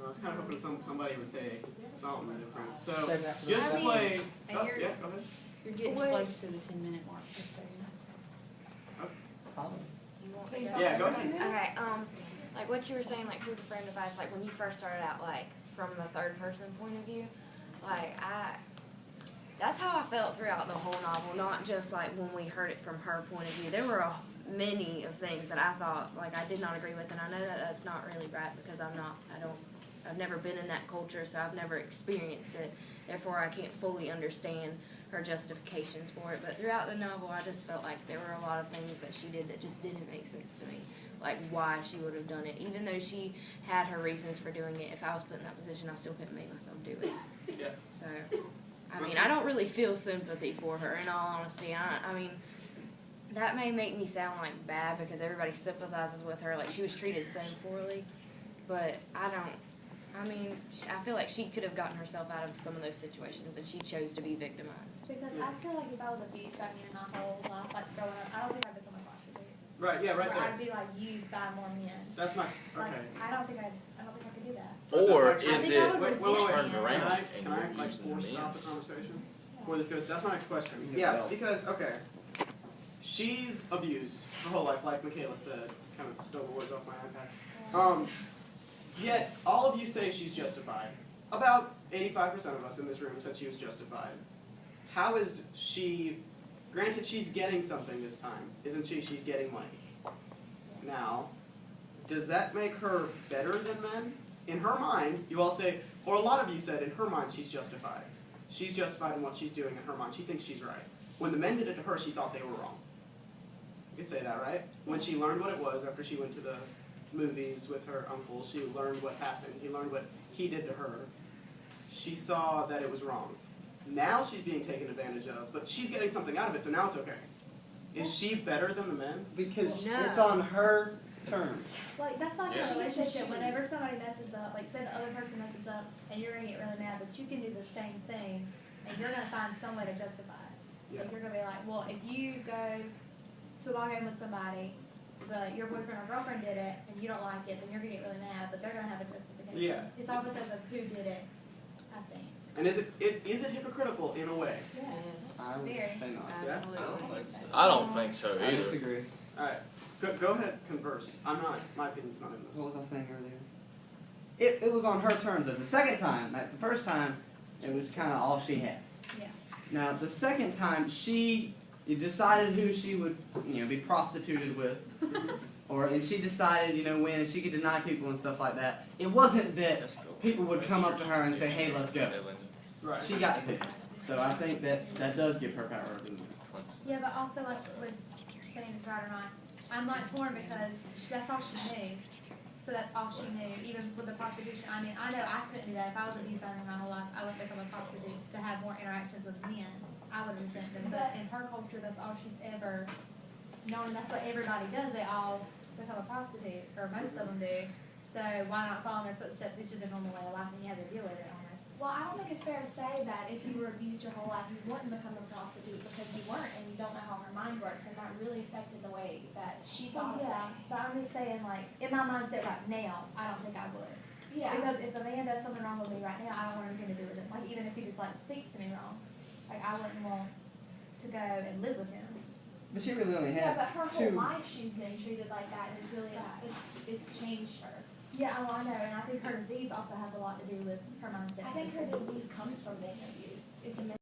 I was kind of hoping somebody would say something different. So, Save that for just the to play. And Oh, you're- yeah, go ahead. You're getting close to the 10-minute mark, just so you know. You want to go? Yeah, go ahead. Okay, like what you were saying, like through the friend advice, like when you first started out, like from the third person point of view, like that's how I felt throughout the whole novel, not just like when we heard it from her point of view. There were many of things that I thought, like I did not agree with, and I know that that's not really right because I've never been in that culture, so I've never experienced it. Therefore, I can't fully understand her justifications for it. But throughout the novel, I just felt like there were a lot of things that she did that just didn't make sense to me. Like why she would have done it. Even though she had her reasons for doing it, if I was put in that position, I still couldn't make myself do it. Yeah. So, I mean, I don't really feel sympathy for her, in all honesty. I mean, that may make me sound like bad because everybody sympathizes with her. Like she was treated so poorly. But I mean, I feel like she could have gotten herself out of some of those situations, and she chose to be victimized. Because I feel like if I was abused by me in my whole life, like growing up, I don't think I'd become a prostitute. Right, yeah, right Or there. I'd be like used by more men. That's my, Like, okay. I don't think I could do that. Or That's is actually- it wait. turned Can around I and like you're using force the stop men? the conversation before this goes? That's my next question. Yeah, because okay, she's abused her whole life, like Michaela said. Kind of stole the words off my iPad. Yet all of you say she's justified. About 85% of us in this room said she was justified. How is she? Granted, she's getting something this time, isn't she? She's getting money. Now, does that make her better than men? In her mind, you all say, or a lot of you said, in her mind, she's justified. She's justified in what she's doing in her mind. She thinks she's right. When the men did it to her, she thought they were wrong. You could say that, right? When she learned what it was after she went to the movies with her uncle, she learned what happened. He learned what he did to her. She saw that it was wrong. Now she's being taken advantage of, but she's getting something out of it, so now it's okay. Is she better than the men? Because No. it's on her terms. Like, that's not Yeah. a relationship. Whenever somebody messes up, like, say the other person messes up, and you're going to get really mad, but you can do the same thing, and you're going to find some way to justify it. Yeah. Like, you're going to be like, well, if you go to a ball game with somebody, but your boyfriend or girlfriend did it, and you don't like it, then you're going to get really mad, but they're going to have a justification. Yeah. It's all because of who did it, I think. And is it hypocritical in a way? Yeah. Yes. I would Very. say not. Absolutely. I don't think so I either. disagree. Alright, go ahead, converse. I'm not, my opinion's not in this. What was I saying earlier? It was on her terms. Though. The second time, like the first time, it was kind of all she had. Yeah. Now the second time, she decided who she would, be prostituted with, and she decided, when, and she could deny people and stuff like that. It wasn't that people would come up to her and say, "Hey, let's go." Right. She got to pick. So I think that does give her power over them. Yeah, but also, like, with saying it's right or not, I'm like torn because that's all she knew. So that's all she knew, even with the prostitution. I mean, I know I couldn't do that. If I was abused by them my whole life, I would become a prostitute to have more interactions with men. I would resent them. But in her culture, that's all she's ever known. That's what everybody does. They all become a prostitute, or most of them do. So why not follow in their footsteps? It's just a normal way of life, and you have to deal with it almost. Well, I don't think it's fair to say that if you were abused your whole life, you wouldn't become a prostitute because you weren't, and you don't know how her mind works, and that really affected the way that she thought of Yeah, things. but I'm just saying, like, in my mindset right now, I don't think I would. Yeah. Because if a man does something wrong with me right now, I don't want anything to do with it. Like, even if he just, like, speaks to me wrong. Like, I wouldn't want to go and live with him. But she really only Yeah, had but her whole two. life she's been treated like that, and it's really, it's changed her. Yeah, oh, I know, and I think her disease also has a lot to do with her mindset. I think her disease comes from being abused. It's a